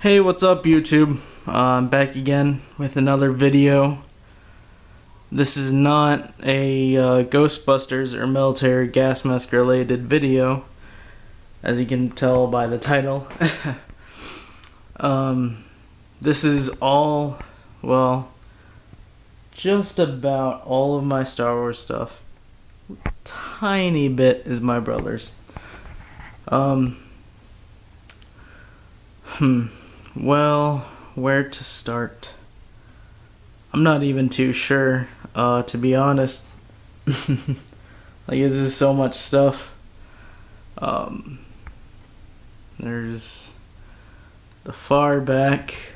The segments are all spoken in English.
Hey, what's up YouTube? I'm back again with another video. This is not a Ghostbusters or military gas mask related video, as you can tell by the title. This is all, well, just about all of my Star Wars stuff. Tiny bit is my brother's. Well, where to start? I'm not even too sure, to be honest. Like, this is so much stuff. There's the far back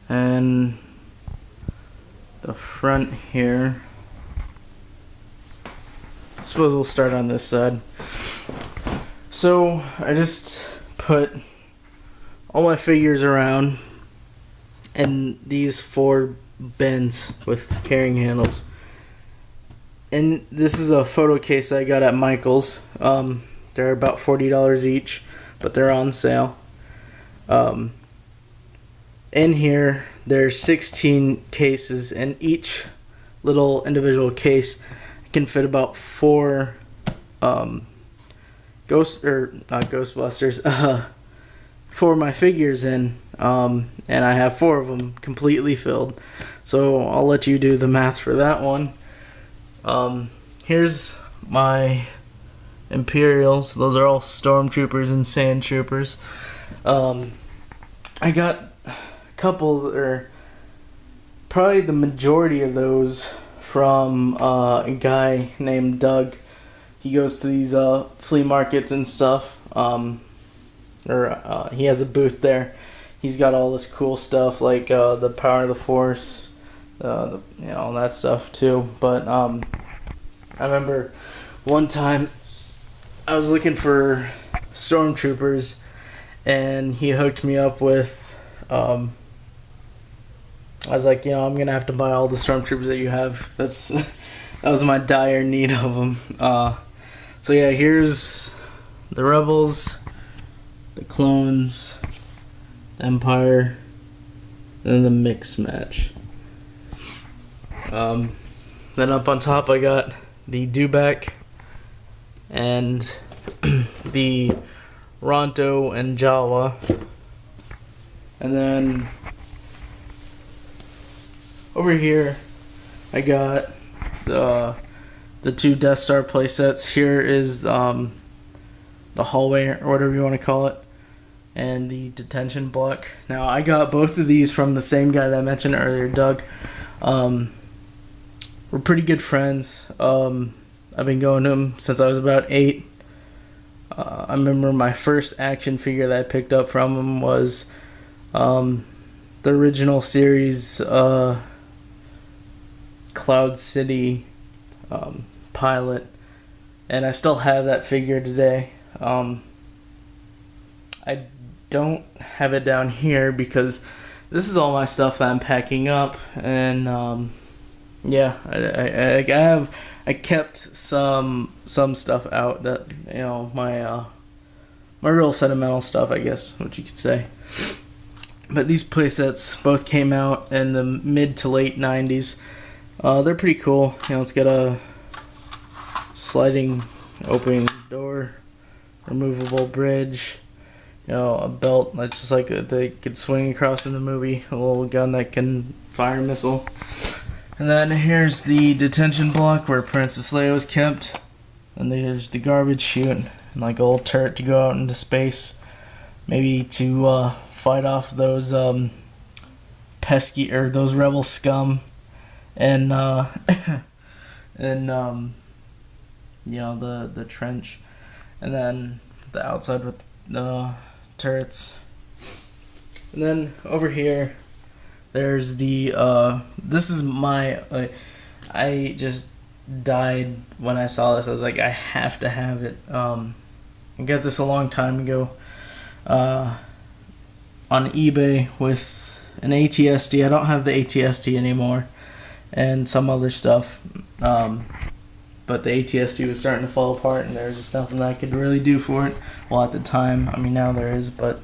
and the front here. I suppose we'll start on this side. So, I just put all my figures around and these 4 bins with carrying handles. And this is a photo case I got at Michael's. They're about $40 each, but they're on sale. In here, there's 16 cases, and each little individual case can fit about 4 Ghostbusters, 4 of my figures in, and I have 4 of them completely filled. So I'll let you do the math for that one. Here's my Imperials. Those are all Stormtroopers and Sand Troopers. I got a couple, or probably the majority of those from a guy named Doug. He goes to these flea markets and stuff. He has a booth there. He's got all this cool stuff like the Power of the Force, that stuff too. But I remember one time I was looking for Stormtroopers, and he hooked me up with. I was like, I'm gonna have to buy all the Stormtroopers that you have. That was my dire need of them. So yeah, here's the Rebels, the Clones, the Empire, and the Mix Match. Then up on top I got the Dewback and the Ronto and Jawa. And then over here I got the 2 Death Star playsets. Here is the hallway, or whatever you want to call it, and the detention block. Now, I got both of these from the same guy that I mentioned earlier, Doug. We're pretty good friends. I've been going to him since I was about 8. I remember my first action figure that I picked up from him was the original series Cloud City pilot, and I still have that figure today. I don't have it down here because this is all my stuff that I'm packing up, and I kept some stuff out that my real sentimental stuff, I guess, what you could say. But these playsets both came out in the mid to late 90s. They're pretty cool. It's got a sliding opening door, removable bridge, a belt that's just like they could swing across in the movie, a little gun that can fire a missile. And then here's the detention block where Princess Leia was kept. And there's the garbage chute, and like a little turret to go out into space, maybe to fight off those pesky, or those rebel scum, and the trench, and then the outside with the turrets. And then over here there's the this is my I just died when I saw this. I was like, I have to have it. I got this a long time ago on eBay with an ATSD. I don't have the ATSD anymore, and some other stuff. But the ATSD was starting to fall apart, and there was just nothing I could really do for it. Well, at the time, I mean, now there is, but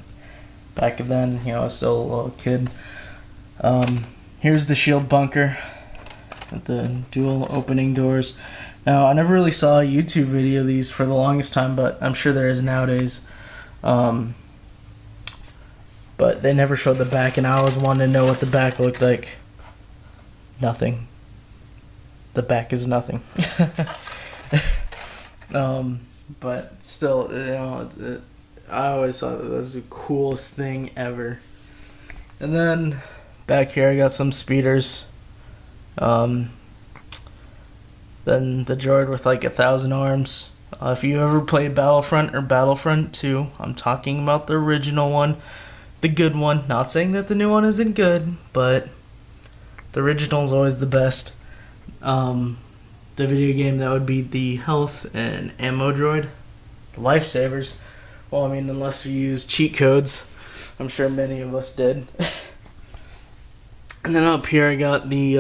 back then. I was still a little kid. Here's the shield bunker with the dual opening doors. Now, I never really saw a YouTube video of these for the longest time, but I'm sure there is nowadays. But they never showed the back, and I always wanted to know what the back looked like. Nothing. The back is nothing. But still, I always thought that was the coolest thing ever. And then back here, I got some speeders. Then the droid with like 1,000 arms. If you ever played Battlefront or Battlefront 2, I'm talking about the original one, the good one. Not saying that the new one isn't good, but the original is always the best. The video game, that would be the health and ammo droid. The lifesavers. Well, I mean, unless you use cheat codes. I'm sure many of us did. And then up here I got the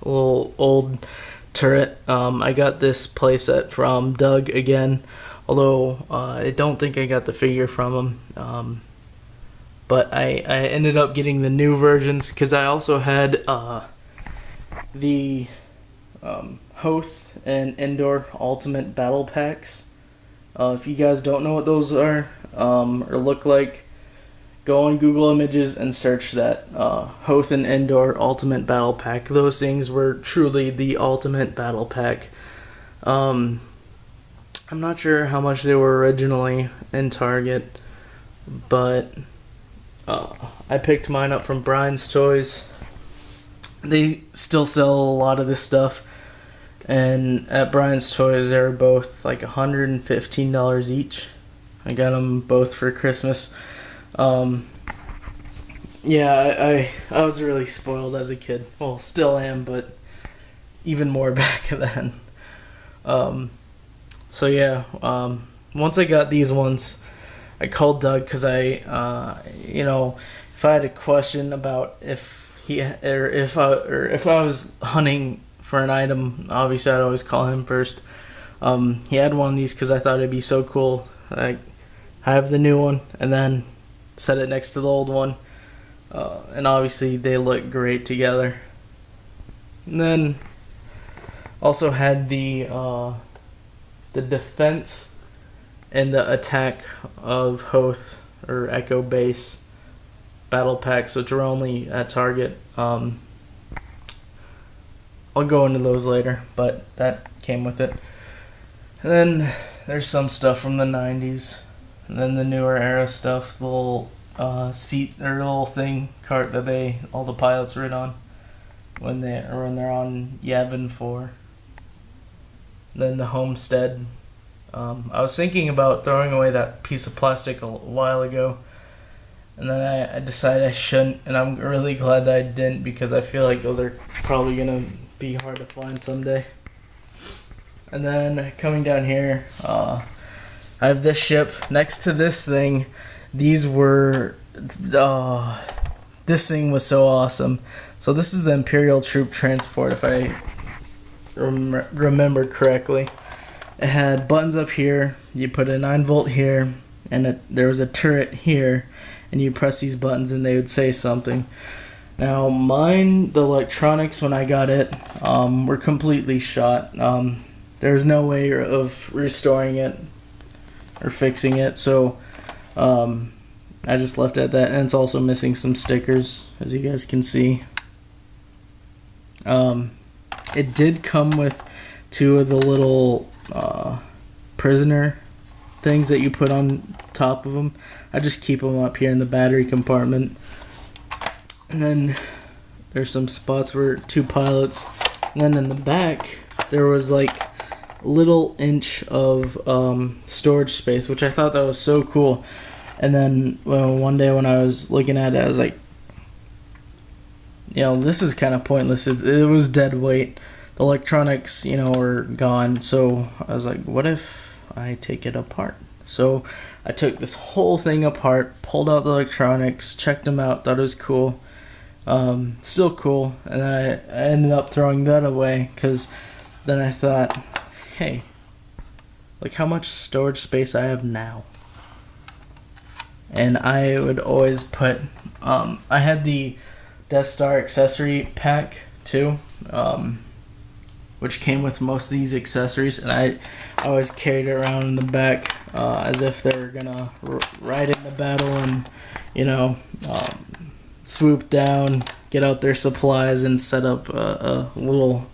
little old turret. I got this playset from Doug again. Although I don't think I got the figure from him. But I ended up getting the new versions because I also had the Hoth and Endor Ultimate Battle Packs. If you guys don't know what those are or look like, go on Google Images and search that Hoth and Endor Ultimate Battle Pack. Those things were truly the ultimate battle pack. I'm not sure how much they were originally in Target, but I picked mine up from Brian's Toys. They still sell a lot of this stuff, and at Brian's Toys they were both like $115 each. I got them both for Christmas. Yeah, I was really spoiled as a kid. Well, still am, but even more back then. So yeah, once I got these ones, I called Doug because if I had a question about if I was hunting for an item, obviously I'd always call him first. He had one of these because I thought it'd be so cool. I have the new one and then set it next to the old one, and obviously they look great together. And then also had the defense and the attack of Hoth or Echo Base battle packs, which are only at Target. I'll go into those later, but that came with it. And then there's some stuff from the 90s, and then the newer era stuff, the little seat or little cart that all the pilots ride on when they're on Yavin 4. Then the Homestead. I was thinking about throwing away that piece of plastic a while ago, and then I decided I shouldn't, and I'm really glad that I didn't because I feel like those are probably gonna be hard to find someday. And then coming down here, I have this ship next to this thing. This thing was so awesome. So this is the Imperial Troop Transport, if I remember correctly. It had buttons up here. You put a 9-volt here, and there was a turret here, and you press these buttons and they would say something. Now mine, the electronics when I got it, were completely shot. There was no way of restoring it or fixing it, so I just left it at that. And it's also missing some stickers, as you guys can see. It did come with 2 of the little prisoner things that you put on top of them. I just keep them up here in the battery compartment. And then there's some spots for 2 pilots. And then in the back there was like a little inch of storage space, which I thought that was so cool. And then one day when I was looking at it, I was like, this is kind of pointless. It was dead weight. The electronics, were gone. So I was like, what if I take it apart? So I took this whole thing apart, pulled out the electronics, checked them out, thought it was cool. Still cool. And then I ended up throwing that away because then I thought, hey, look how much storage space I have now. and I would always put. I had the Death Star accessory pack too, which came with most of these accessories, and I always carried it around in the back as if they were gonna ride into battle and, swoop down, get out their supplies, and set up a little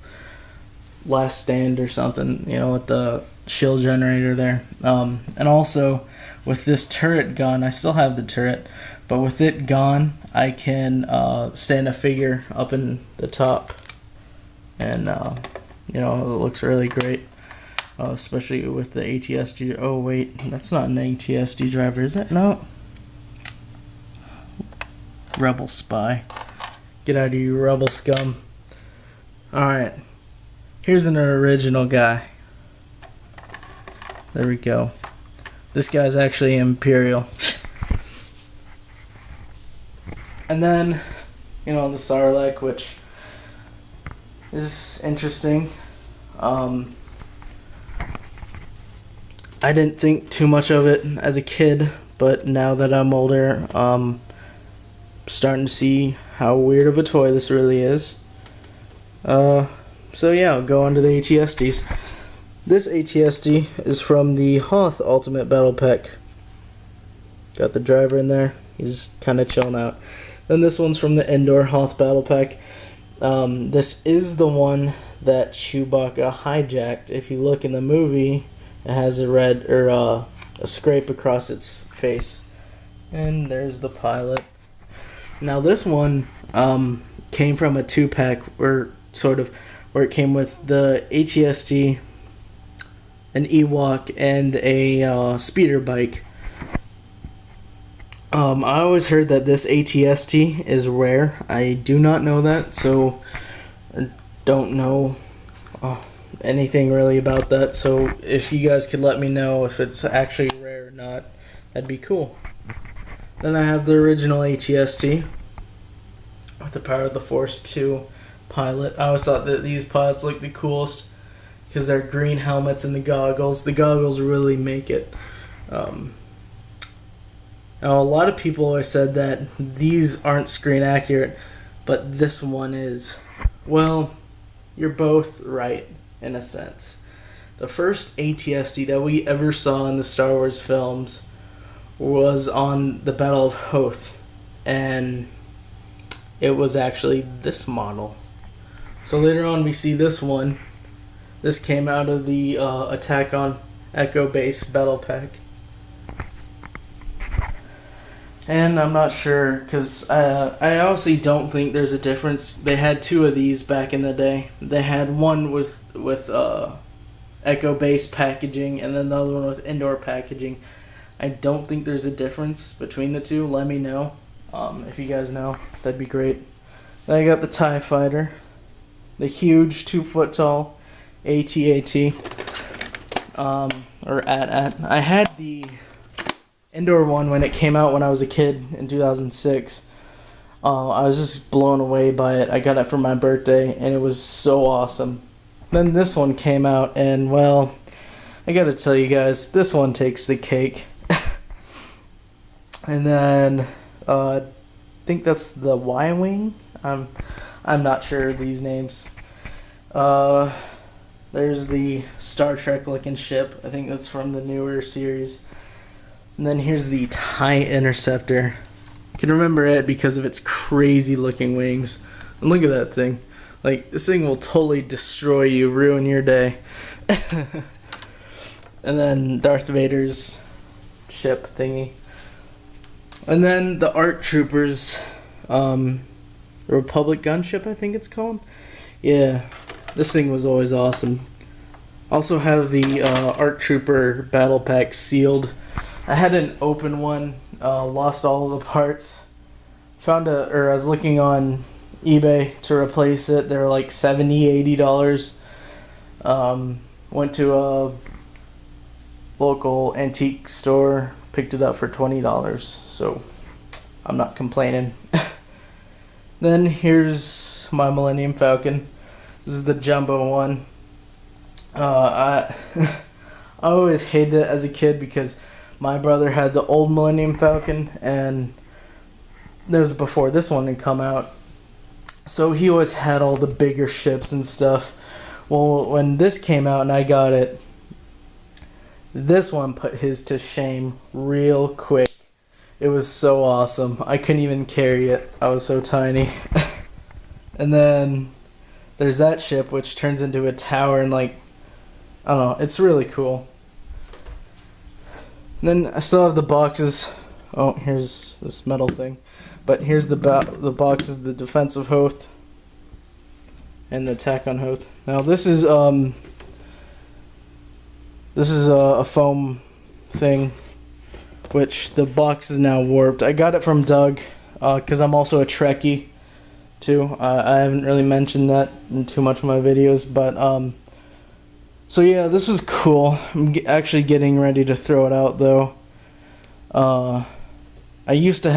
last stand or something, with the shield generator there. And also, with this turret gone, I still have the turret, but with it gone, I can stand a figure up in the top, and it looks really great, especially with the ATSD. Oh wait, that's not an ATSD driver, is it? No. Rebel spy. Get out of you, rebel scum. Alright. Here's an original guy. There we go. This guy's actually Imperial. And then, the Sarlacc, which is interesting. I didn't think too much of it as a kid, but now that I'm older, starting to see how weird of a toy this really is. So yeah, I'll go on to the ATSDs. This ATSD is from the Hoth Ultimate Battle Pack. Got the driver in there. He's kind of chilling out. Then this one's from the Endor Hoth Battle Pack. This is the one that Chewbacca hijacked. If you look in the movie, it has a red or a scrape across its face. And there's the pilot. Now this one came from a 2-pack where it came with the ATSD, an Ewok, and a speeder bike. I always heard that this ATST is rare. I do not know that, so I don't know anything really about that. So if you guys could let me know if it's actually rare or not, that'd be cool. Then I have the original ATST with the Power of the Force 2 pilot. I always thought that these pilots looked the coolest because they're green helmets and the goggles. The goggles really make it. Now, a lot of people always said that these aren't screen accurate, but this one is. Well, you're both right, in a sense. The first ATSD that we ever saw in the Star Wars films was on the Battle of Hoth, and it was actually this model. So later on we see this one. This came out of the Attack on Echo Base Battle Pack. And I'm not sure, because I honestly don't think there's a difference. They had 2 of these back in the day. They had one with Echo Base packaging, and then the other one with Endor packaging. I don't think there's a difference between the 2. Let me know. If you guys know, that'd be great. Then I got the TIE Fighter. The huge 2-foot tall AT-AT. Or AT-AT. I had the Endor one when it came out when I was a kid in 2006. I was just blown away by it. I got it for my birthday, and it was so awesome. Then this one came out, and well, I gotta tell you guys, this one takes the cake. And then, I think that's the Y-Wing. I'm not sure of these names. There's the Star Trek looking ship. I think that's from the newer series. And then here's the TIE Interceptor. You can remember it because of its crazy looking wings. And look at that thing. Like, this thing will totally destroy you, ruin your day. And then Darth Vader's ship thingy. And then the ARC Troopers, Republic gunship, I think it's called. Yeah, this thing was always awesome. Also have the ARC Trooper battle pack sealed. I had an open one, lost all of the parts. I was looking on eBay to replace it. They're like $70, $80. Went to a local antique store, picked it up for $20, so I'm not complaining. Then here's my Millennium Falcon. This is the jumbo one. I always hated it as a kid because My brother had the old Millennium Falcon, and that was before this one had come out. So he always had all the bigger ships and stuff. Well, when this came out and I got it, this one put his to shame real quick. It was so awesome. I couldn't even carry it. I was so tiny. And then there's that ship, which turns into a tower, and like, I don't know, it's really cool. And then I still have the boxes. Oh, here's this metal thing. But here's the boxes, the Defense of Hoth and the Attack on Hoth. Now this is a foam thing, which the box is now warped. I got it from Doug, because I'm also a Trekkie too. I haven't really mentioned that in too much of my videos, but so yeah, this was cool. I'm actually getting ready to throw it out though. I used to have